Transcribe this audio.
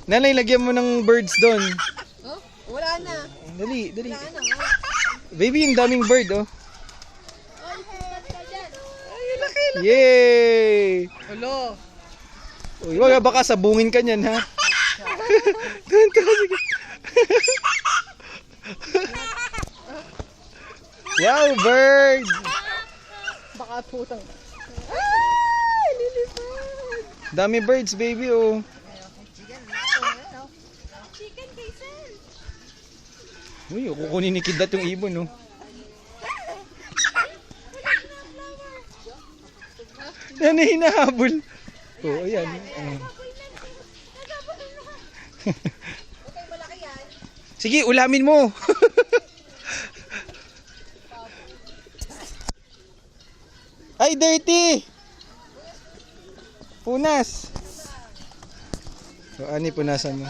Nanay, lagyan mo ng birds doon. Oh, wala na. Dali, dali. Wala na nga. Baby, yung daming bird, oh. Ay, sulat ka dyan. Yay! Hello. Uy, wala, baka sabungin ka niyan, ha? Doon, sige. Wow, bird! Baka putang. Ay, lilipad. Dami birds, baby, oh. Chicken kaysan. Uy, kukunin ni Kidlat yung ibon, oh. Yan na hinahabol. Oh, ayan. Okay, malaki yan. Sige, ulamin mo. Ay, dirty! Punas. So, ani punasan mo.